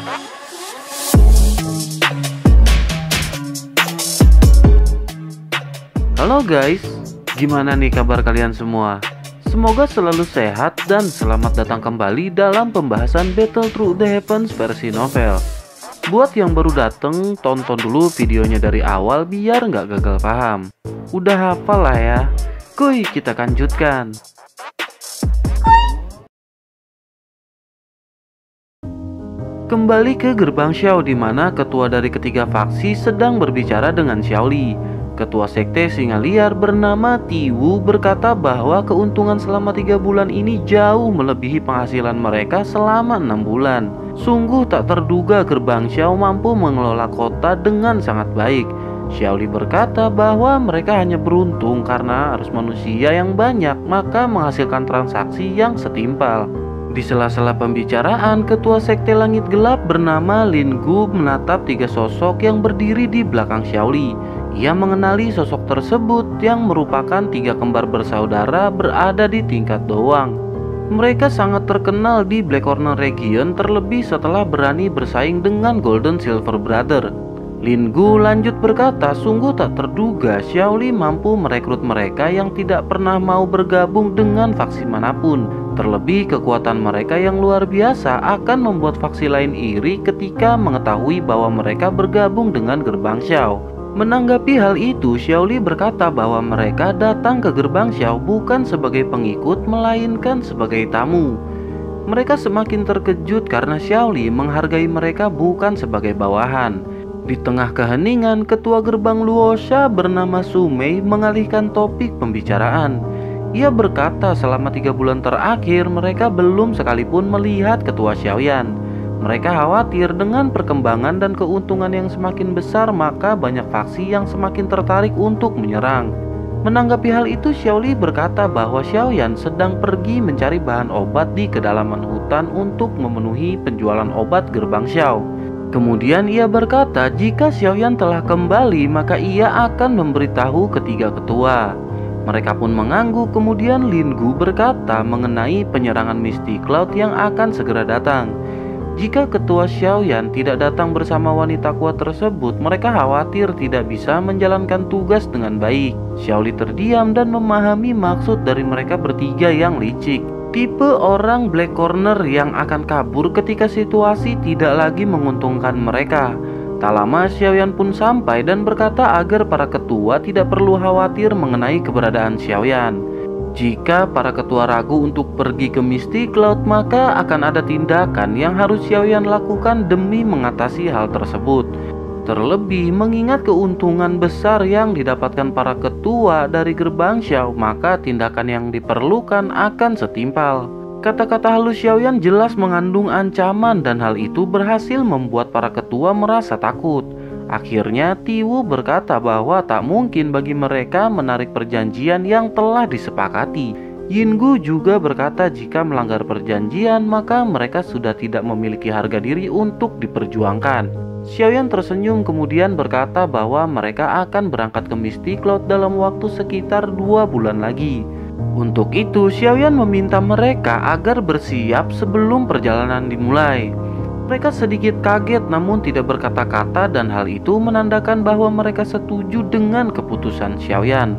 Halo guys, gimana nih kabar kalian semua? Semoga selalu sehat dan selamat datang kembali dalam pembahasan Battle Through the Heavens versi novel. Buat yang baru dateng, tonton dulu videonya dari awal biar nggak gagal paham. Udah hafal lah ya. Kuy, kita lanjutkan. Kembali ke gerbang Xiao, di mana ketua dari ketiga faksi sedang berbicara dengan Xiaoli. Ketua sekte singa liar bernama Tiwu berkata bahwa keuntungan selama 3 bulan ini jauh melebihi penghasilan mereka selama 6 bulan. Sungguh tak terduga gerbang Xiao mampu mengelola kota dengan sangat baik. Xiaoli berkata bahwa mereka hanya beruntung karena arus manusia yang banyak maka menghasilkan transaksi yang setimpal. Di sela-sela pembicaraan, ketua sekte langit gelap bernama Lin Gu menatap 3 sosok yang berdiri di belakang Xiaoli. Ia mengenali sosok tersebut yang merupakan 3 kembar bersaudara berada di tingkat doang. Mereka sangat terkenal di Black Corner Region, terlebih setelah berani bersaing dengan Golden Silver Brother. Lin Gu lanjut berkata, sungguh tak terduga Xiaoli mampu merekrut mereka yang tidak pernah mau bergabung dengan faksi manapun. Terlebih kekuatan mereka yang luar biasa akan membuat faksi lain iri ketika mengetahui bahwa mereka bergabung dengan gerbang Xiao. Menanggapi hal itu, Xiaoli berkata bahwa mereka datang ke gerbang Xiao bukan sebagai pengikut melainkan sebagai tamu. Mereka semakin terkejut karena Xiaoli menghargai mereka bukan sebagai bawahan. Di tengah keheningan, ketua gerbang Luosha bernama Su Mei mengalihkan topik pembicaraan. Ia berkata selama 3 bulan terakhir mereka belum sekalipun melihat ketua Xiaoyan. Mereka khawatir dengan perkembangan dan keuntungan yang semakin besar maka banyak faksi yang semakin tertarik untuk menyerang. Menanggapi hal itu, Xiaoli berkata bahwa Xiaoyan sedang pergi mencari bahan obat di kedalaman hutan untuk memenuhi penjualan obat gerbang Xiao. Kemudian ia berkata jika Xiaoyan telah kembali maka ia akan memberitahu ketiga ketua. Mereka pun mengangguk. Kemudian Lin Gu berkata mengenai penyerangan Misty Cloud yang akan segera datang. Jika ketua Xiaoyan tidak datang bersama wanita kuat tersebut, mereka khawatir tidak bisa menjalankan tugas dengan baik. Xiaoli terdiam dan memahami maksud dari mereka bertiga yang licik. Tipe orang Black Corner yang akan kabur ketika situasi tidak lagi menguntungkan mereka. Tak lama Xiaoyan pun sampai dan berkata agar para ketua tidak perlu khawatir mengenai keberadaan Xiaoyan. Jika para ketua ragu untuk pergi ke Misty Cloud, maka akan ada tindakan yang harus Xiaoyan lakukan demi mengatasi hal tersebut. Terlebih mengingat keuntungan besar yang didapatkan para ketua dari gerbang Xiao, maka tindakan yang diperlukan akan setimpal. Kata-kata halus Xiaoyan jelas mengandung ancaman dan hal itu berhasil membuat para ketua merasa takut. Akhirnya Tiwu berkata bahwa tak mungkin bagi mereka menarik perjanjian yang telah disepakati. Yinggu juga berkata jika melanggar perjanjian maka mereka sudah tidak memiliki harga diri untuk diperjuangkan. Xiaoyan tersenyum kemudian berkata bahwa mereka akan berangkat ke Misty Cloud dalam waktu sekitar 2 bulan lagi. Untuk itu Xiaoyan meminta mereka agar bersiap sebelum perjalanan dimulai. Mereka sedikit kaget namun tidak berkata-kata dan hal itu menandakan bahwa mereka setuju dengan keputusan Xiaoyan.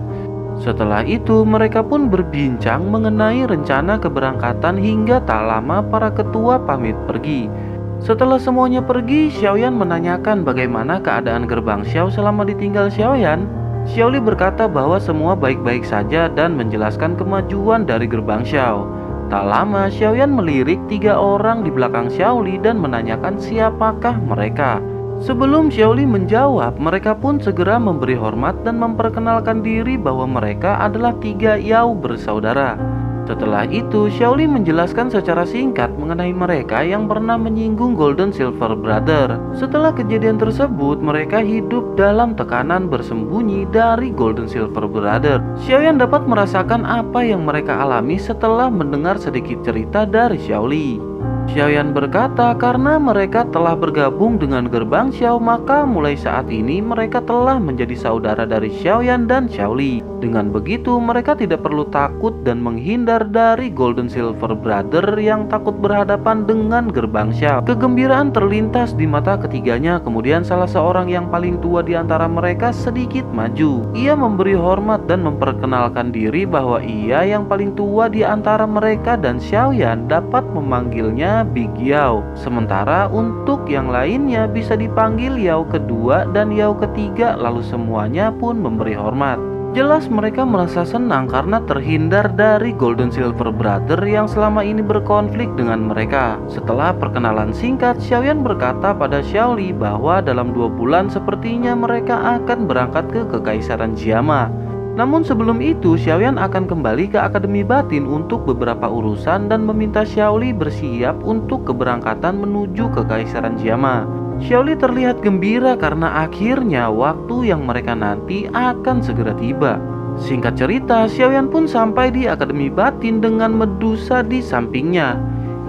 Setelah itu mereka pun berbincang mengenai rencana keberangkatan hingga tak lama para ketua pamit pergi. Setelah semuanya pergi, Xiaoyan menanyakan bagaimana keadaan gerbang Xiao selama ditinggal Xiaoyan. Xiaoli berkata bahwa semua baik-baik saja dan menjelaskan kemajuan dari gerbang Xiao. Tak lama Xiaoyan melirik 3 orang di belakang Xiaoli dan menanyakan siapakah mereka. Sebelum Xiaoli menjawab, mereka pun segera memberi hormat dan memperkenalkan diri bahwa mereka adalah 3 Yao bersaudara. Setelah itu Xiaoli menjelaskan secara singkat mengenai mereka yang pernah menyinggung Golden Silver Brother. Setelah kejadian tersebut mereka hidup dalam tekanan bersembunyi dari Golden Silver Brother. Xiaoyan dapat merasakan apa yang mereka alami setelah mendengar sedikit cerita dari Xiaoli. Xiaoyan berkata karena mereka telah bergabung dengan gerbang Xiao, maka mulai saat ini mereka telah menjadi saudara dari Xiaoyan dan Xiaoli. Dengan begitu mereka tidak perlu takut dan menghindar dari Golden Silver Brother yang takut berhadapan dengan gerbang Xiao. Kegembiraan terlintas di mata ketiganya. Kemudian salah seorang yang paling tua di antara mereka sedikit maju. Ia memberi hormat dan memperkenalkan diri bahwa ia yang paling tua di antara mereka dan Xiaoyan dapat memanggilnya Big Yao. Sementara untuk yang lainnya bisa dipanggil Yao kedua dan Yao ketiga, lalu semuanya pun memberi hormat. Jelas mereka merasa senang karena terhindar dari Golden Silver Brother yang selama ini berkonflik dengan mereka. Setelah perkenalan singkat, Xiaoyan berkata pada Xiaoli bahwa dalam 2 bulan sepertinya mereka akan berangkat ke Kekaisaran Jiama. Namun sebelum itu, Xiaoyan akan kembali ke Akademi Batin untuk beberapa urusan dan meminta Xiaoli bersiap untuk keberangkatan menuju Kekaisaran Jiama. Xiaoli terlihat gembira karena akhirnya waktu yang mereka nanti akan segera tiba. Singkat cerita, Xiaoyan pun sampai di Akademi Batin dengan Medusa di sampingnya.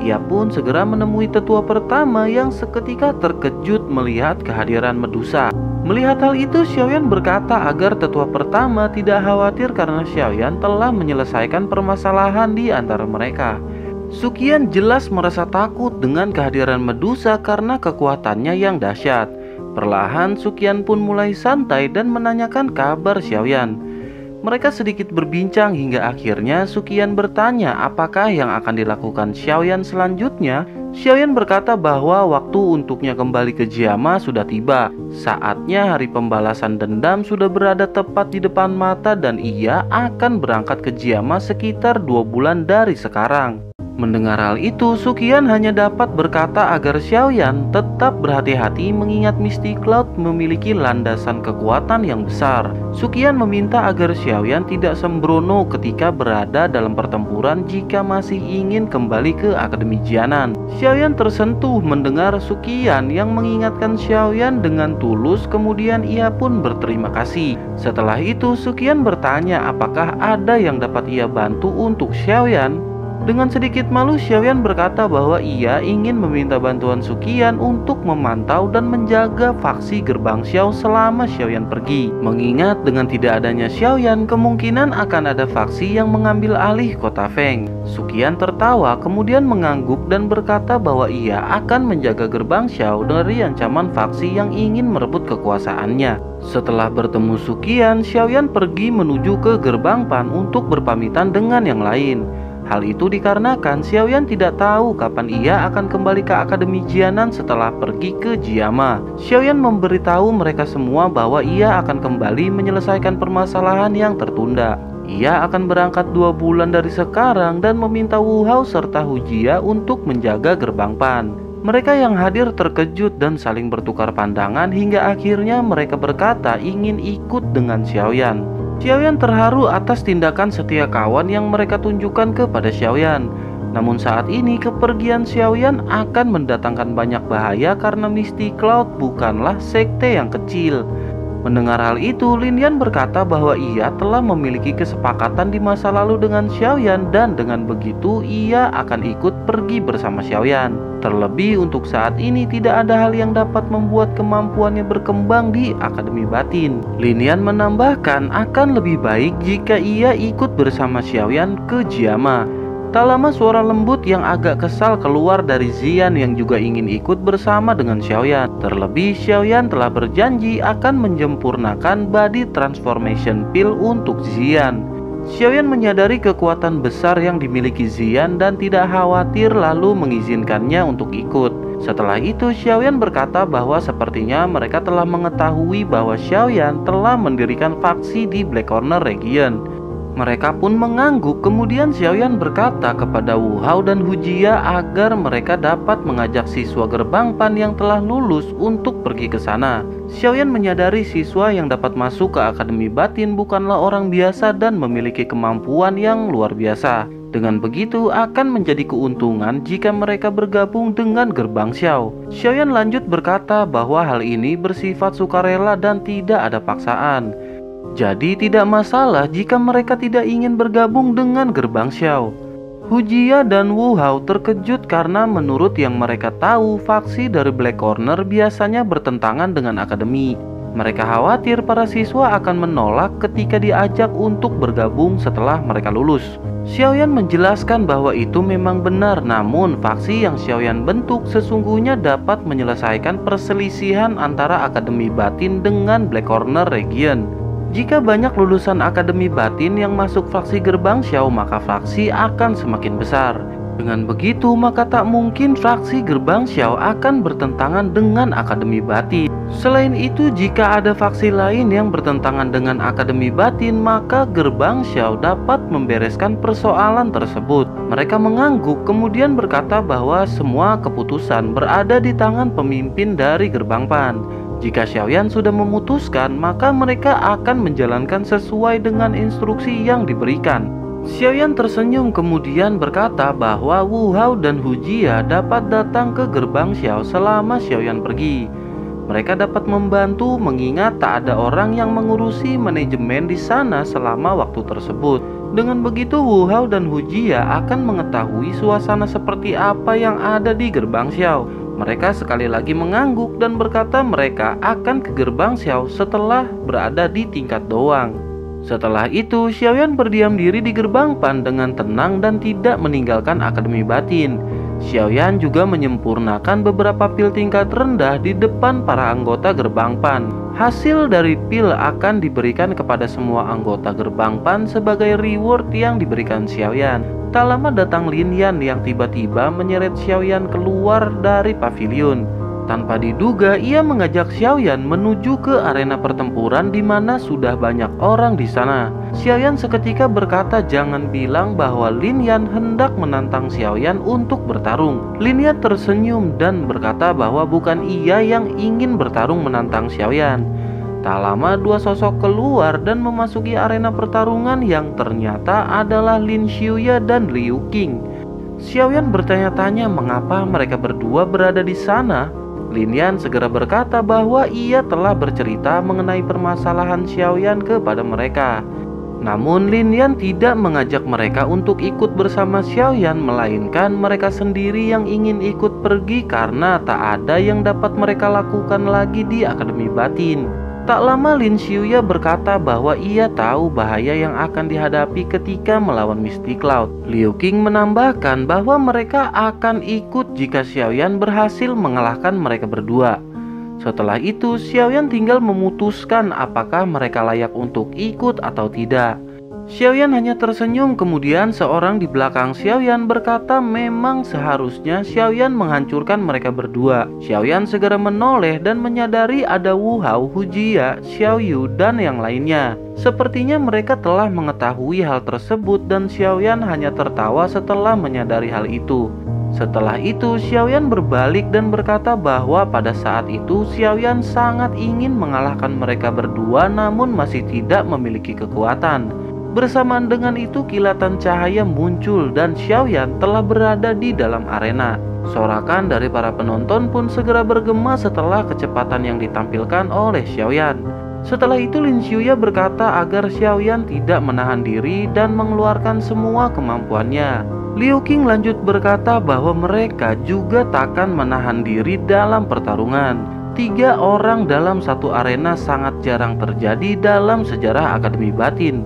Ia pun segera menemui tetua pertama yang seketika terkejut melihat kehadiran Medusa. Melihat hal itu, Xiaoyan berkata agar tetua pertama tidak khawatir karena Xiaoyan telah menyelesaikan permasalahan di antara mereka. Suqian jelas merasa takut dengan kehadiran Medusa karena kekuatannya yang dahsyat. Perlahan Suqian pun mulai santai dan menanyakan kabar Xiaoyan. Mereka sedikit berbincang hingga akhirnya Suqian bertanya apakah yang akan dilakukan Xiaoyan selanjutnya. Xiaoyan berkata bahwa waktu untuknya kembali ke Jiama sudah tiba. Saatnya hari pembalasan dendam sudah berada tepat di depan mata dan ia akan berangkat ke Jiama sekitar 2 bulan dari sekarang. Mendengar hal itu, Suqian hanya dapat berkata agar Xiaoyan tetap berhati-hati mengingat Misty Cloud memiliki landasan kekuatan yang besar. Suqian meminta agar Xiaoyan tidak sembrono ketika berada dalam pertempuran jika masih ingin kembali ke Akademi Jianan. Xiaoyan tersentuh mendengar Suqian yang mengingatkan Xiaoyan dengan tulus, kemudian ia pun berterima kasih. Setelah itu, Suqian bertanya apakah ada yang dapat ia bantu untuk Xiaoyan. Dengan sedikit malu, Xiaoyan berkata bahwa ia ingin meminta bantuan Suqian untuk memantau dan menjaga faksi gerbang Xiao selama Xiaoyan pergi. Mengingat dengan tidak adanya Xiaoyan, kemungkinan akan ada faksi yang mengambil alih kota Feng. Suqian tertawa kemudian mengangguk dan berkata bahwa ia akan menjaga gerbang Xiao dari ancaman faksi yang ingin merebut kekuasaannya. Setelah bertemu Suqian, Xiaoyan pergi menuju ke gerbang Pan untuk berpamitan dengan yang lain. Hal itu dikarenakan Xiaoyan tidak tahu kapan ia akan kembali ke Akademi Jianan setelah pergi ke Jiama. Xiaoyan memberitahu mereka semua bahwa ia akan kembali menyelesaikan permasalahan yang tertunda. Ia akan berangkat 2 bulan dari sekarang dan meminta Wu Hao serta Hu Jia untuk menjaga gerbang Pan. Mereka yang hadir terkejut dan saling bertukar pandangan hingga akhirnya mereka berkata ingin ikut dengan Xiaoyan. Xiaoyan terharu atas tindakan setia kawan yang mereka tunjukkan kepada Xiaoyan. Namun saat ini kepergian Xiaoyan akan mendatangkan banyak bahaya karena Misty Cloud bukanlah sekte yang kecil. Mendengar hal itu, Lin Yan berkata bahwa ia telah memiliki kesepakatan di masa lalu dengan Xiaoyan dan dengan begitu ia akan ikut pergi bersama Xiaoyan. Terlebih untuk saat ini tidak ada hal yang dapat membuat kemampuannya berkembang di Akademi Batin. Lin Yan menambahkan akan lebih baik jika ia ikut bersama Xiaoyan ke Jiama. Tak lama suara lembut yang agak kesal keluar dari Xian yang juga ingin ikut bersama dengan Xiaoyan. Terlebih Xiaoyan telah berjanji akan menyempurnakan body transformation pill untuk Xian. Xiaoyan menyadari kekuatan besar yang dimiliki Xian dan tidak khawatir lalu mengizinkannya untuk ikut. Setelah itu Xiaoyan berkata bahwa sepertinya mereka telah mengetahui bahwa Xiaoyan telah mendirikan faksi di Black Corner Region. Mereka pun mengangguk. Kemudian Xiaoyan berkata kepada Wu Hao dan Hu Jia agar mereka dapat mengajak siswa gerbang Pan yang telah lulus untuk pergi ke sana. Xiaoyan menyadari siswa yang dapat masuk ke Akademi Batin bukanlah orang biasa dan memiliki kemampuan yang luar biasa. Dengan begitu akan menjadi keuntungan jika mereka bergabung dengan gerbang Xiao. Xiaoyan lanjut berkata bahwa hal ini bersifat sukarela dan tidak ada paksaan. Jadi tidak masalah jika mereka tidak ingin bergabung dengan gerbang Xiao. Hu Jia dan Wu Hao terkejut karena menurut yang mereka tahu, faksi dari Black Corner biasanya bertentangan dengan akademi. Mereka khawatir para siswa akan menolak ketika diajak untuk bergabung setelah mereka lulus. Xiaoyan menjelaskan bahwa itu memang benar, namun faksi yang Xiaoyan bentuk sesungguhnya dapat menyelesaikan perselisihan antara Akademi Batin dengan Black Corner Region. Jika banyak lulusan Akademi Batin yang masuk faksi Gerbang Xiao, maka faksi akan semakin besar. Dengan begitu, maka tak mungkin faksi Gerbang Xiao akan bertentangan dengan Akademi Batin. Selain itu, jika ada faksi lain yang bertentangan dengan Akademi Batin, maka Gerbang Xiao dapat membereskan persoalan tersebut. Mereka mengangguk kemudian berkata bahwa semua keputusan berada di tangan pemimpin dari Gerbang Pan. Jika Xiaoyan sudah memutuskan, maka mereka akan menjalankan sesuai dengan instruksi yang diberikan. Xiaoyan tersenyum kemudian berkata bahwa Wu Hao dan Hu Jia dapat datang ke Gerbang Xiao selama Xiaoyan pergi. Mereka dapat membantu mengingat tak ada orang yang mengurusi manajemen di sana selama waktu tersebut. Dengan begitu, Wu Hao dan Hu Jia akan mengetahui suasana seperti apa yang ada di Gerbang Xiao. Mereka sekali lagi mengangguk dan berkata mereka akan ke Gerbang Xiao setelah berada di tingkat doang. Setelah itu, Xiaoyan berdiam diri di Gerbang Pan dengan tenang dan tidak meninggalkan Akademi Batin. Xiaoyan juga menyempurnakan beberapa pil tingkat rendah di depan para anggota Gerbang Pan. Hasil dari pil akan diberikan kepada semua anggota Gerbang Pan sebagai reward yang diberikan Xiaoyan. Tak lama datang Lin Yan yang tiba-tiba menyeret Xiaoyan keluar dari pavilion. Tanpa diduga, ia mengajak Xiaoyan menuju ke arena pertempuran di mana sudah banyak orang di sana. Xiaoyan seketika berkata jangan bilang bahwa Lin Yan hendak menantang Xiaoyan untuk bertarung. Lin Yan tersenyum dan berkata bahwa bukan ia yang ingin bertarung menantang Xiaoyan. Tak lama dua sosok keluar dan memasuki arena pertarungan yang ternyata adalah Lin Xiuya dan Liu Qing. Xiaoyan bertanya-tanya mengapa mereka berdua berada di sana. Lin Yan segera berkata bahwa ia telah bercerita mengenai permasalahan Xiaoyan kepada mereka. Namun Lin Yan tidak mengajak mereka untuk ikut bersama Xiaoyan, melainkan mereka sendiri yang ingin ikut pergi karena tak ada yang dapat mereka lakukan lagi di Akademi Batin. Tak lama Lin Xiuya berkata bahwa ia tahu bahaya yang akan dihadapi ketika melawan Misty Cloud. Liu Qing menambahkan bahwa mereka akan ikut jika Xiaoyan berhasil mengalahkan mereka berdua. Setelah itu, Xiaoyan tinggal memutuskan apakah mereka layak untuk ikut atau tidak. Xiaoyan hanya tersenyum, kemudian seorang di belakang Xiaoyan berkata memang seharusnya Xiaoyan menghancurkan mereka berdua. Xiaoyan segera menoleh dan menyadari ada Wu Hao, Hu Jia, Xiao Yu, dan yang lainnya. Sepertinya mereka telah mengetahui hal tersebut dan Xiaoyan hanya tertawa setelah menyadari hal itu. Setelah itu, Xiaoyan berbalik dan berkata bahwa pada saat itu Xiaoyan sangat ingin mengalahkan mereka berdua namun masih tidak memiliki kekuatan. Bersamaan dengan itu, kilatan cahaya muncul dan Xiaoyan telah berada di dalam arena. Sorakan dari para penonton pun segera bergema setelah kecepatan yang ditampilkan oleh Xiaoyan. Setelah itu Lin Xiuya berkata agar Xiaoyan tidak menahan diri dan mengeluarkan semua kemampuannya. Liu Qing lanjut berkata bahwa mereka juga takkan menahan diri dalam pertarungan. 3 orang dalam satu arena sangat jarang terjadi dalam sejarah Akademi Batin.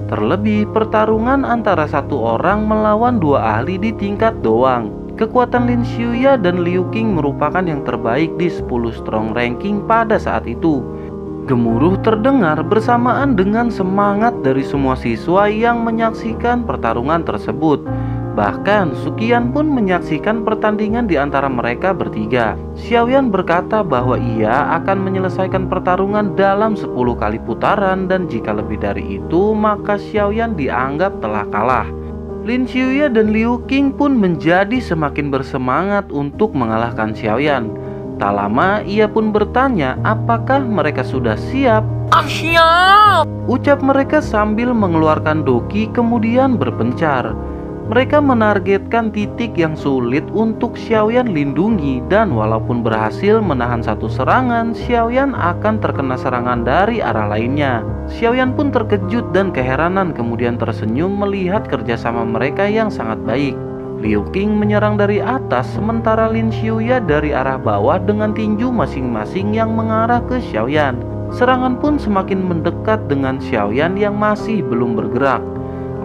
Terlebih pertarungan antara satu orang melawan 2 ahli di tingkat doang. Kekuatan Lin Xiuya dan Liu Qing merupakan yang terbaik di 10 strong ranking pada saat itu. Gemuruh terdengar bersamaan dengan semangat dari semua siswa yang menyaksikan pertarungan tersebut. Bahkan Suqian pun menyaksikan pertandingan di antara mereka bertiga. Xiaoyan berkata bahwa ia akan menyelesaikan pertarungan dalam 10 kali putaran dan jika lebih dari itu maka Xiaoyan dianggap telah kalah. Lin Xiuya dan Liu Qing pun menjadi semakin bersemangat untuk mengalahkan Xiaoyan. Tak lama ia pun bertanya apakah mereka sudah siap. Siap! Ucap mereka sambil mengeluarkan doki kemudian berpencar. Mereka menargetkan titik yang sulit untuk Xiaoyan lindungi, dan walaupun berhasil menahan satu serangan, Xiaoyan akan terkena serangan dari arah lainnya. Xiaoyan pun terkejut dan keheranan, kemudian tersenyum melihat kerjasama mereka yang sangat baik. Liu Qing menyerang dari atas, sementara Lin Xiuya dari arah bawah dengan tinju masing-masing yang mengarah ke Xiaoyan. Serangan pun semakin mendekat dengan Xiaoyan yang masih belum bergerak.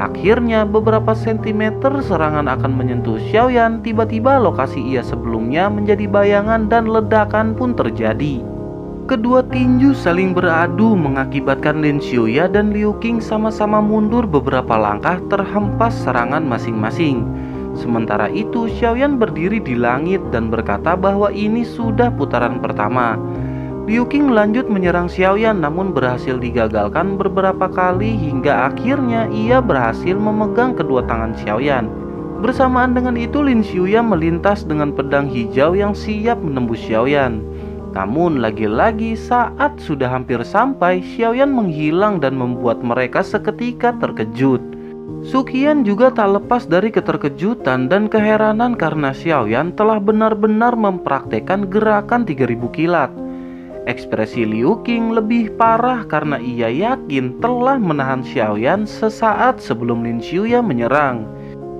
Akhirnya beberapa sentimeter serangan akan menyentuh Xiaoyan. Tiba-tiba lokasi ia sebelumnya menjadi bayangan dan ledakan pun terjadi. Kedua tinju saling beradu mengakibatkan Lin Xiuya dan Liu Qing sama-sama mundur beberapa langkah terhempas serangan masing-masing. Sementara itu Xiaoyan berdiri di langit dan berkata bahwa ini sudah putaran pertama. Liu Qing lanjut menyerang Xiaoyan namun berhasil digagalkan beberapa kali hingga akhirnya ia berhasil memegang kedua tangan Xiaoyan. Bersamaan dengan itu Lin Xiuya melintas dengan pedang hijau yang siap menembus Xiaoyan. Namun lagi-lagi saat sudah hampir sampai, Xiaoyan menghilang dan membuat mereka seketika terkejut. Suqian juga tak lepas dari keterkejutan dan keheranan karena Xiaoyan telah benar-benar mempraktekkan gerakan 3000 kilat. Ekspresi Liu Qing lebih parah karena ia yakin telah menahan Xiaoyan sesaat sebelum Lin Xiuya menyerang.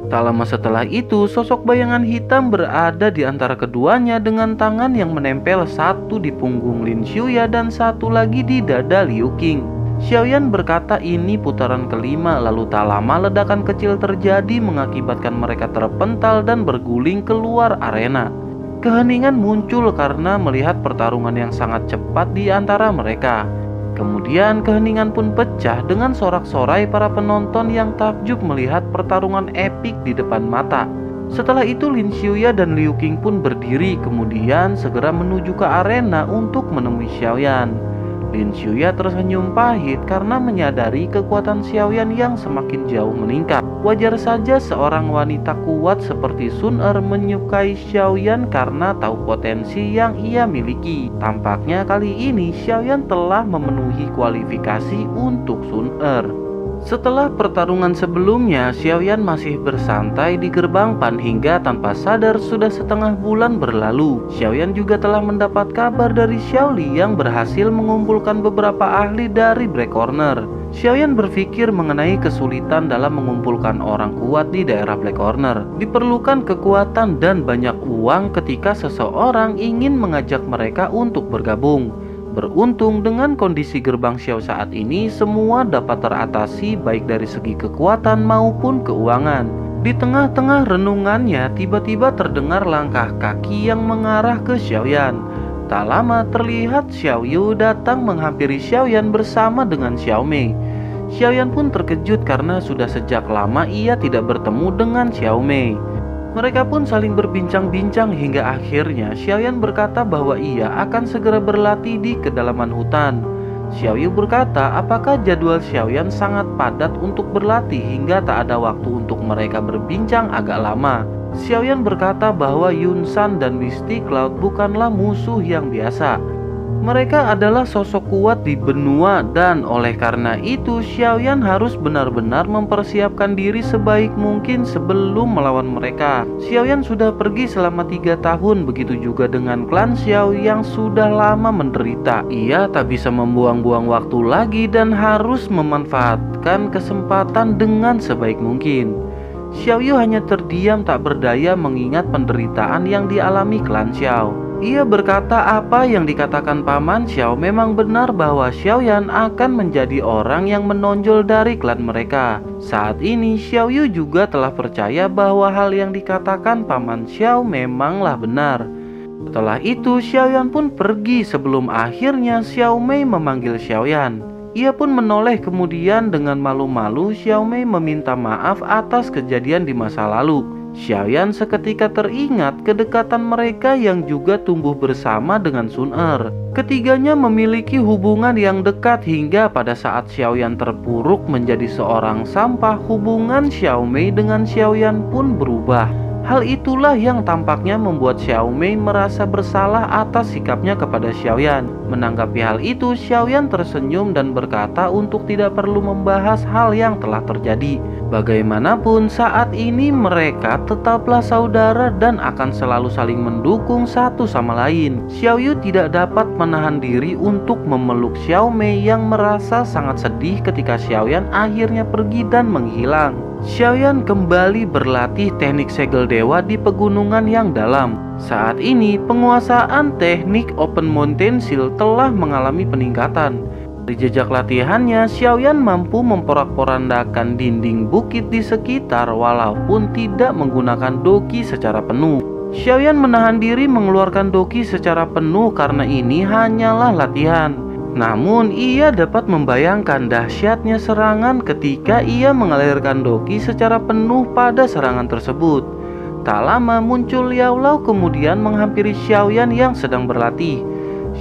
Tak lama setelah itu, sosok bayangan hitam berada di antara keduanya dengan tangan yang menempel, satu di punggung Lin Xiuya dan satu lagi di dada Liu Qing. Xiaoyan berkata ini putaran kelima, lalu tak lama ledakan kecil terjadi mengakibatkan mereka terpental dan berguling keluar arena. Keheningan muncul karena melihat pertarungan yang sangat cepat di antara mereka. Kemudian keheningan pun pecah dengan sorak-sorai para penonton yang takjub melihat pertarungan epik di depan mata. Setelah itu Lin Xiuya dan Liu Qing pun berdiri kemudian segera menuju ke arena untuk menemui Xiaoyan. Lin Xiuya tersenyum pahit karena menyadari kekuatan Xiaoyan yang semakin jauh meningkat. Wajar saja seorang wanita kuat seperti Sun Er menyukai Xiaoyan karena tahu potensi yang ia miliki. Tampaknya kali ini Xiaoyan telah memenuhi kualifikasi untuk Sun Er. Setelah pertarungan sebelumnya, Xiaoyan masih bersantai di gerbang Pan hingga tanpa sadar sudah setengah bulan berlalu. Xiaoyan juga telah mendapat kabar dari Xiaoli yang berhasil mengumpulkan beberapa ahli dari Black Corner. Xiaoyan berpikir mengenai kesulitan dalam mengumpulkan orang kuat di daerah Black Corner. Diperlukan kekuatan dan banyak uang ketika seseorang ingin mengajak mereka untuk bergabung. Beruntung dengan kondisi gerbang Xiao saat ini semua dapat teratasi baik dari segi kekuatan maupun keuangan. Di tengah-tengah renungannya tiba-tiba terdengar langkah kaki yang mengarah ke Xiaoyan. Tak lama terlihat Xiao Yu datang menghampiri Xiaoyan bersama dengan Xiao Mei. Xiaoyan pun terkejut karena sudah sejak lama ia tidak bertemu dengan Xiao Mei. Mereka pun saling berbincang-bincang hingga akhirnya Xiaoyan berkata bahwa ia akan segera berlatih di kedalaman hutan. Xiao Yu berkata apakah jadwal Xiaoyan sangat padat untuk berlatih hingga tak ada waktu untuk mereka berbincang agak lama. Xiaoyan berkata bahwa Yun San dan Misty Cloud bukanlah musuh yang biasa. Mereka adalah sosok kuat di benua dan oleh karena itu Xiaoyan harus benar-benar mempersiapkan diri sebaik mungkin sebelum melawan mereka. Xiaoyan sudah pergi selama 3 tahun, begitu juga dengan klan Xiao yang sudah lama menderita. Ia tak bisa membuang-buang waktu lagi dan harus memanfaatkan kesempatan dengan sebaik mungkin. Xiao Yu hanya terdiam tak berdaya mengingat penderitaan yang dialami klan Xiao. Ia berkata apa yang dikatakan paman Xiao memang benar bahwa Xiaoyan akan menjadi orang yang menonjol dari klan mereka. Saat ini Xiao Yu juga telah percaya bahwa hal yang dikatakan paman Xiao memanglah benar. Setelah itu Xiaoyan pun pergi sebelum akhirnya Xiao Mei memanggil Xiaoyan. Ia pun menoleh kemudian dengan malu-malu Xiao Mei meminta maaf atas kejadian di masa lalu. Xiaoyan seketika teringat kedekatan mereka yang juga tumbuh bersama dengan Sun Er. Ketiganya memiliki hubungan yang dekat hingga pada saat Xiaoyan terpuruk menjadi seorang sampah, hubungan Xiao Mei dengan Xiaoyan pun berubah. Hal itulah yang tampaknya membuat Xiaomei merasa bersalah atas sikapnya kepada Xiaoyan. Menanggapi hal itu, Xiaoyan tersenyum dan berkata untuk tidak perlu membahas hal yang telah terjadi. Bagaimanapun, saat ini mereka tetaplah saudara dan akan selalu saling mendukung satu sama lain. Xiaoyu tidak dapat menahan diri untuk memeluk Xiaomei yang merasa sangat sedih ketika Xiaoyan akhirnya pergi dan menghilang. Xiaoyan kembali berlatih teknik segel dewa di pegunungan yang dalam. Saat ini, penguasaan teknik Open Mountain Shield telah mengalami peningkatan. Dari jejak latihannya, Xiaoyan mampu memporak-porandakan dinding bukit di sekitar walaupun tidak menggunakan doki secara penuh. Xiaoyan menahan diri mengeluarkan doki secara penuh karena ini hanyalah latihan. Namun, ia dapat membayangkan dahsyatnya serangan ketika ia mengalirkan doki secara penuh pada serangan tersebut. Tak lama muncul Yao Lao kemudian menghampiri Xiaoyan yang sedang berlatih.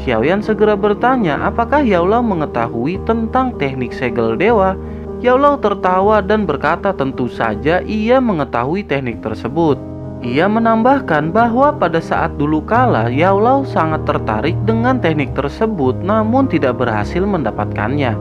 Xiaoyan segera bertanya apakah Yao Lao mengetahui tentang teknik segel dewa. Yao Lao tertawa dan berkata tentu saja ia mengetahui teknik tersebut. Ia menambahkan bahwa pada saat dulu kala Yao Lao sangat tertarik dengan teknik tersebut namun tidak berhasil mendapatkannya.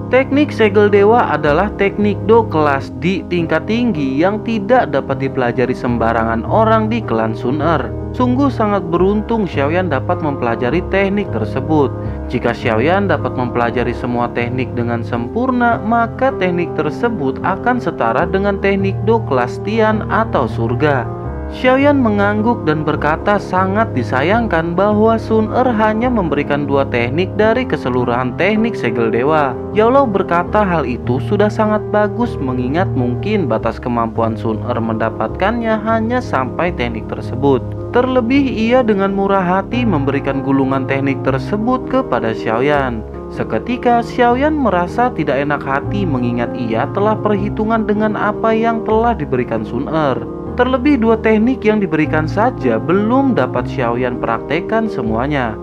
Teknik segel dewa adalah teknik do kelas di tingkat tinggi yang tidak dapat dipelajari sembarangan orang di klan Sun Er. Sungguh sangat beruntung Xiaoyan dapat mempelajari teknik tersebut. Jika Xiaoyan dapat mempelajari semua teknik dengan sempurna, maka teknik tersebut akan setara dengan teknik do kelas Tian atau surga. Xiaoyan mengangguk dan berkata sangat disayangkan bahwa Sun Er hanya memberikan 2 teknik dari keseluruhan teknik segel dewa. Yao Lao berkata hal itu sudah sangat bagus mengingat mungkin batas kemampuan Sun Er mendapatkannya hanya sampai teknik tersebut. Terlebih ia dengan murah hati memberikan gulungan teknik tersebut kepada Xiaoyan. Seketika Xiaoyan merasa tidak enak hati mengingat ia telah perhitungan dengan apa yang telah diberikan Sun Er. Terlebih 2 teknik yang diberikan saja belum dapat Xiaoyan praktekkan semuanya.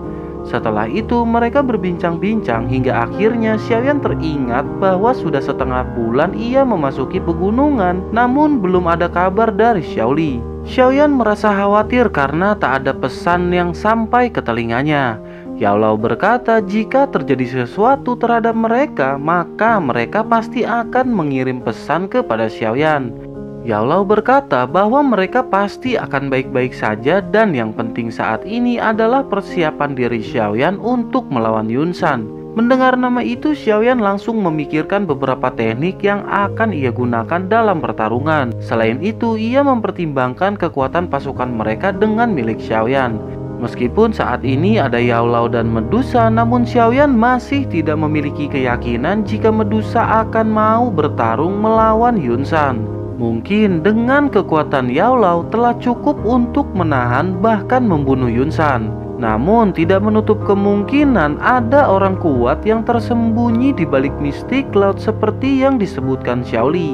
Setelah itu mereka berbincang-bincang hingga akhirnya Xiaoyan teringat bahwa sudah setengah bulan ia memasuki pegunungan namun belum ada kabar dari Xiaoli. Xiaoyan merasa khawatir karena tak ada pesan yang sampai ke telinganya. Yao Lao berkata jika terjadi sesuatu terhadap mereka maka mereka pasti akan mengirim pesan kepada Xiaoyan. Yao Lao berkata bahwa mereka pasti akan baik-baik saja dan yang penting saat ini adalah persiapan diri Xiaoyan untuk melawan Yun Shan. Mendengar nama itu, Xiaoyan langsung memikirkan beberapa teknik yang akan ia gunakan dalam pertarungan. Selain itu, ia mempertimbangkan kekuatan pasukan mereka dengan milik Xiaoyan. Meskipun saat ini ada Yao Lao dan Medusa, namun Xiaoyan masih tidak memiliki keyakinan jika Medusa akan mau bertarung melawan Yun Shan. Mungkin dengan kekuatan Yao Lao telah cukup untuk menahan bahkan membunuh Yun Shan. Namun tidak menutup kemungkinan ada orang kuat yang tersembunyi di balik mistik laut seperti yang disebutkan Xiaoli.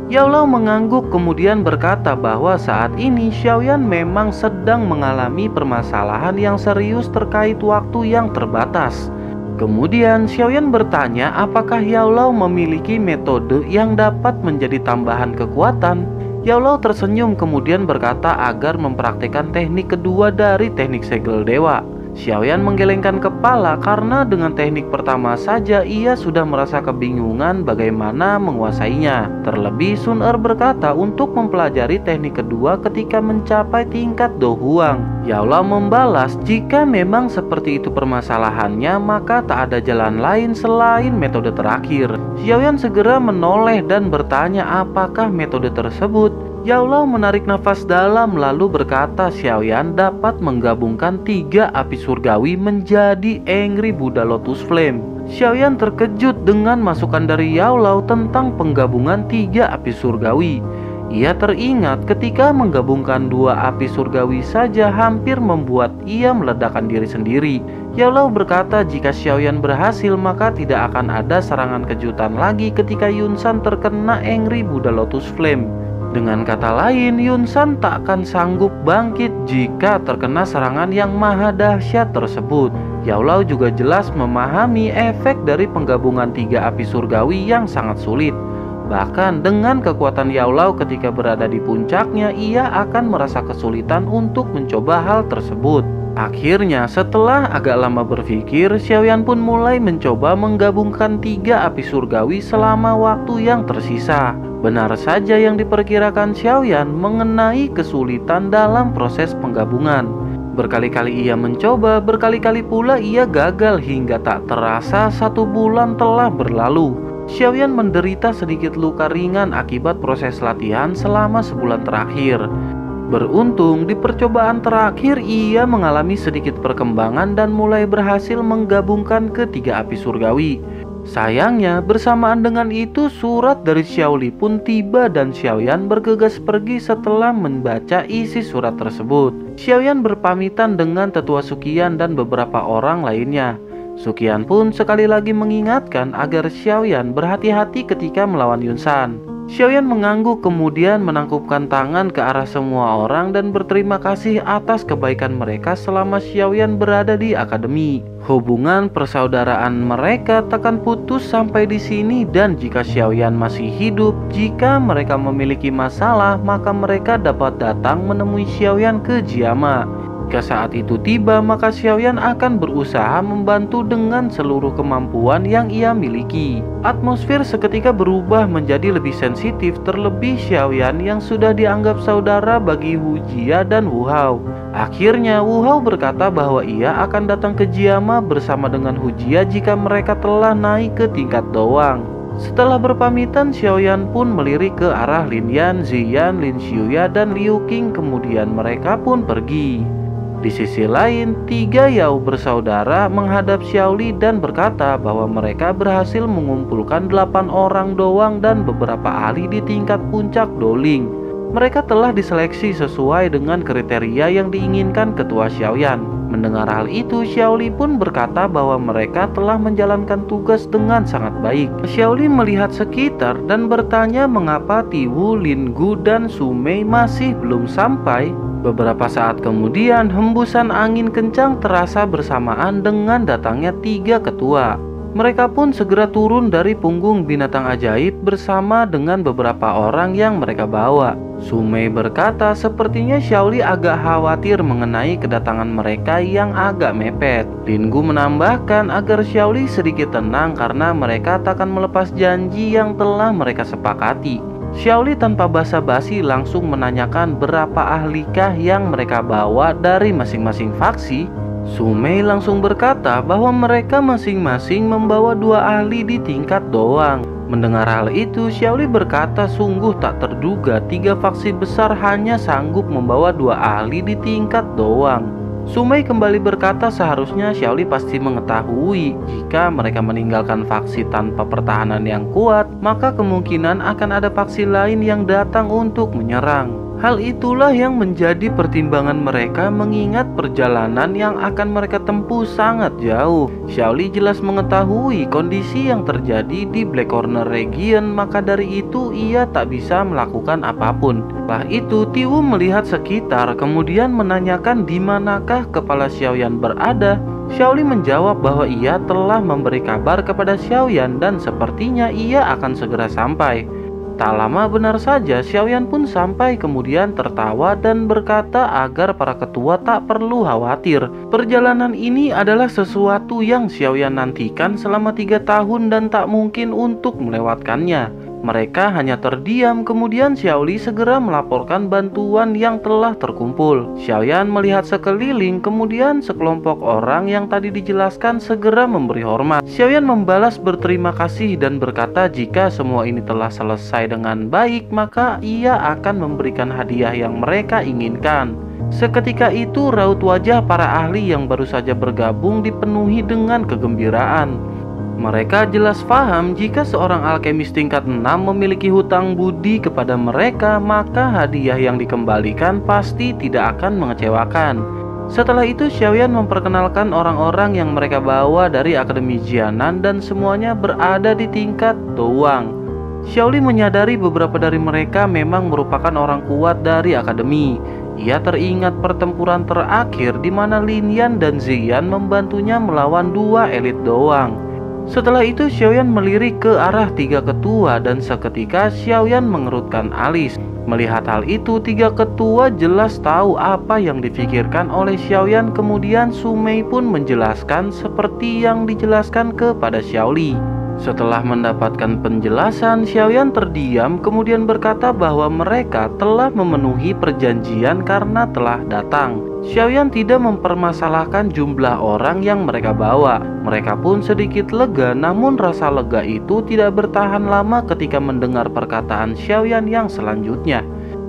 Yao Lao mengangguk kemudian berkata bahwa saat ini Xiaoyan memang sedang mengalami permasalahan yang serius terkait waktu yang terbatas. Kemudian Xiaoyan bertanya apakah Yao Lao memiliki metode yang dapat menjadi tambahan kekuatan. Yao Lao tersenyum kemudian berkata agar mempraktikkan teknik kedua dari teknik segel dewa. Xiaoyan menggelengkan kepala karena dengan teknik pertama saja ia sudah merasa kebingungan bagaimana menguasainya. Terlebih Sun Er berkata untuk mempelajari teknik kedua ketika mencapai tingkat Do Huang. Yao Lao membalas jika memang seperti itu permasalahannya maka tak ada jalan lain selain metode terakhir. Xiaoyan segera menoleh dan bertanya apakah metode tersebut. Yao Lao menarik nafas dalam lalu berkata Xiaoyan dapat menggabungkan 3 api surgawi menjadi Angry Buddha Lotus Flame. Xiaoyan terkejut dengan masukan dari Yao Lao tentang penggabungan 3 api surgawi. Ia teringat ketika menggabungkan 2 api surgawi saja hampir membuat ia meledakkan diri sendiri. Yao Lao berkata jika Xiaoyan berhasil maka tidak akan ada serangan kejutan lagi ketika Yun Shan terkena Angry Buddha Lotus Flame. Dengan kata lain, Yun Shan tak akan sanggup bangkit jika terkena serangan yang maha dahsyat tersebut. Yao Lao juga jelas memahami efek dari penggabungan 3 api surgawi yang sangat sulit. Bahkan dengan kekuatan Yaolao ketika berada di puncaknya, ia akan merasa kesulitan untuk mencoba hal tersebut. Akhirnya setelah agak lama berpikir, Xiaoyan pun mulai mencoba menggabungkan 3 api surgawi selama waktu yang tersisa. Benar saja yang diperkirakan Xiaoyan mengenai kesulitan dalam proses penggabungan. Berkali-kali ia mencoba, berkali-kali pula ia gagal hingga tak terasa 1 bulan telah berlalu. Xiaoyan menderita sedikit luka ringan akibat proses latihan selama sebulan terakhir. Beruntung di percobaan terakhir ia mengalami sedikit perkembangan dan mulai berhasil menggabungkan ketiga api surgawi. Sayangnya bersamaan dengan itu surat dari Xiaoli pun tiba dan Xiaoyan bergegas pergi setelah membaca isi surat tersebut. Xiaoyan berpamitan dengan tetua Suqian dan beberapa orang lainnya. Suqian pun sekali lagi mengingatkan agar Xiaoyan berhati-hati ketika melawan Yunsan. Xiaoyan mengangguk kemudian menangkupkan tangan ke arah semua orang dan berterima kasih atas kebaikan mereka selama Xiaoyan berada di akademi. Hubungan persaudaraan mereka takkan putus sampai di sini dan jika Xiaoyan masih hidup, jika mereka memiliki masalah, maka mereka dapat datang menemui Xiaoyan ke Jiama. Jika saat itu tiba, maka Xiaoyan akan berusaha membantu dengan seluruh kemampuan yang ia miliki. Atmosfer seketika berubah menjadi lebih sensitif, terlebih Xiaoyan yang sudah dianggap saudara bagi Hu Jia dan Wu Hao. Akhirnya Wu Hao berkata bahwa ia akan datang ke Jiama bersama dengan Hu Jia jika mereka telah naik ke tingkat doang. Setelah berpamitan, Xiaoyan pun melirik ke arah Lin Yan, Ziyan, Lin Xiuya, dan Liu Qing, kemudian mereka pun pergi. Di sisi lain, 3 Yao bersaudara menghadap Xiaoli dan berkata bahwa mereka berhasil mengumpulkan 8 orang doang dan beberapa ahli di tingkat puncak Doling. Mereka telah diseleksi sesuai dengan kriteria yang diinginkan ketua Xiaoyan. Mendengar hal itu, Xiaoli pun berkata bahwa mereka telah menjalankan tugas dengan sangat baik. Xiaoli melihat sekitar dan bertanya mengapa Tiwu, Lin Gu, dan Su Mei masih belum sampai. Beberapa saat kemudian, hembusan angin kencang terasa bersamaan dengan datangnya 3 ketua. Mereka pun segera turun dari punggung binatang ajaib bersama dengan beberapa orang yang mereka bawa. Su Mei berkata sepertinya Xiaoli agak khawatir mengenai kedatangan mereka yang agak mepet. Lin Gu menambahkan agar Xiaoli sedikit tenang karena mereka takkan melepas janji yang telah mereka sepakati. Xiaoli tanpa basa-basi langsung menanyakan berapa ahlikah yang mereka bawa dari masing-masing faksi. Su Mei langsung berkata bahwa mereka masing-masing membawa 2 ahli di tingkat doang. Mendengar hal itu, Xiaoli berkata sungguh tak terduga 3 faksi besar hanya sanggup membawa 2 ahli di tingkat doang. Su Mei kembali berkata seharusnya Xiaoli pasti mengetahui jika mereka meninggalkan faksi tanpa pertahanan yang kuat, maka kemungkinan akan ada faksi lain yang datang untuk menyerang. Hal itulah yang menjadi pertimbangan mereka mengingat perjalanan yang akan mereka tempuh sangat jauh. Xiaoli jelas mengetahui kondisi yang terjadi di Black Corner Region, maka dari itu ia tak bisa melakukan apapun. Setelah itu, Tiwu melihat sekitar kemudian menanyakan di manakah kepala Xiaoyan berada. Xiaoli menjawab bahwa ia telah memberi kabar kepada Xiaoyan dan sepertinya ia akan segera sampai. Tak lama benar saja Xiaoyan pun sampai kemudian tertawa dan berkata agar para ketua tak perlu khawatir. Perjalanan ini adalah sesuatu yang Xiaoyan nantikan selama 3 tahun dan tak mungkin untuk melewatkannya. Mereka hanya terdiam, kemudian Xiaoli segera melaporkan bantuan yang telah terkumpul. Xiaoyan melihat sekeliling, kemudian sekelompok orang yang tadi dijelaskan segera memberi hormat. Xiaoyan membalas berterima kasih dan berkata jika semua ini telah selesai dengan baik, maka ia akan memberikan hadiah yang mereka inginkan. Seketika itu raut wajah para ahli yang baru saja bergabung dipenuhi dengan kegembiraan. Mereka jelas paham jika seorang alkemis tingkat 6 memiliki hutang budi kepada mereka, maka hadiah yang dikembalikan pasti tidak akan mengecewakan. Setelah itu Xiaoyan memperkenalkan orang-orang yang mereka bawa dari Akademi Jianan dan semuanya berada di tingkat doang. Xiaoli menyadari beberapa dari mereka memang merupakan orang kuat dari akademi. Ia teringat pertempuran terakhir di mana Lin Yan dan Ziyan membantunya melawan 2 elit doang. Setelah itu Xiaoyan melirik ke arah tiga ketua dan seketika Xiaoyan mengerutkan alis. Melihat hal itu, tiga ketua jelas tahu apa yang difikirkan oleh Xiaoyan. Kemudian Su Mei pun menjelaskan seperti yang dijelaskan kepada Xiaoli. Setelah mendapatkan penjelasan, Xiaoyan terdiam kemudian berkata bahwa mereka telah memenuhi perjanjian karena telah datang. Xiaoyan tidak mempermasalahkan jumlah orang yang mereka bawa. Mereka pun sedikit lega, namun rasa lega itu tidak bertahan lama ketika mendengar perkataan Xiaoyan yang selanjutnya.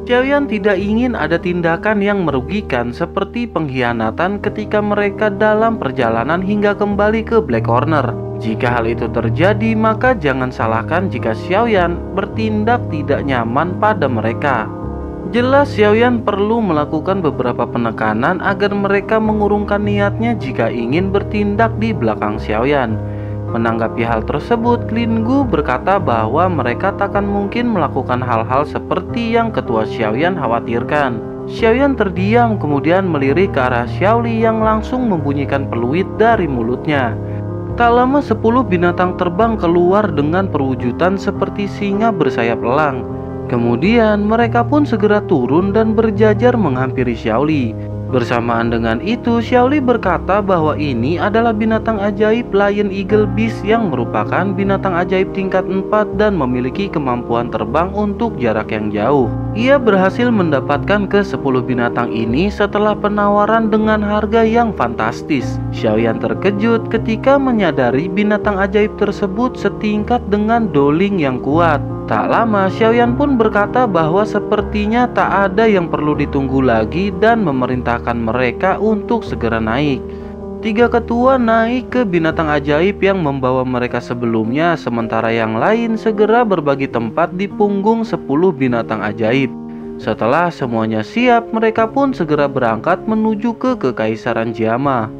Xiaoyan tidak ingin ada tindakan yang merugikan seperti pengkhianatan ketika mereka dalam perjalanan hingga kembali ke Black Corner. Jika hal itu terjadi, maka jangan salahkan jika Xiaoyan bertindak tidak nyaman pada mereka. Jelas Xiaoyan perlu melakukan beberapa penekanan agar mereka mengurungkan niatnya jika ingin bertindak di belakang Xiaoyan. Menanggapi hal tersebut, Lin Gu berkata bahwa mereka takkan mungkin melakukan hal-hal seperti yang ketua Xiaoyan khawatirkan. Xiaoyan terdiam kemudian melirik ke arah Xiaoli yang langsung membunyikan peluit dari mulutnya. Tak lama 10 binatang terbang keluar dengan perwujudan seperti singa bersayap elang. Kemudian mereka pun segera turun dan berjajar menghampiri Xiaoli. Bersamaan dengan itu, Xiaoli berkata bahwa ini adalah binatang ajaib Lion Eagle Beast yang merupakan binatang ajaib tingkat 4 dan memiliki kemampuan terbang untuk jarak yang jauh. Ia berhasil mendapatkan ke-10 binatang ini setelah penawaran dengan harga yang fantastis. Xiaoyan terkejut ketika menyadari binatang ajaib tersebut setingkat dengan Doling yang kuat. Tak lama, Xiaoyan pun berkata bahwa sepertinya tak ada yang perlu ditunggu lagi dan memerintahkan mereka untuk segera naik. Tiga ketua naik ke binatang ajaib yang membawa mereka sebelumnya, sementara yang lain segera berbagi tempat di punggung 10 binatang ajaib. Setelah semuanya siap, mereka pun segera berangkat menuju ke Kekaisaran Jiama.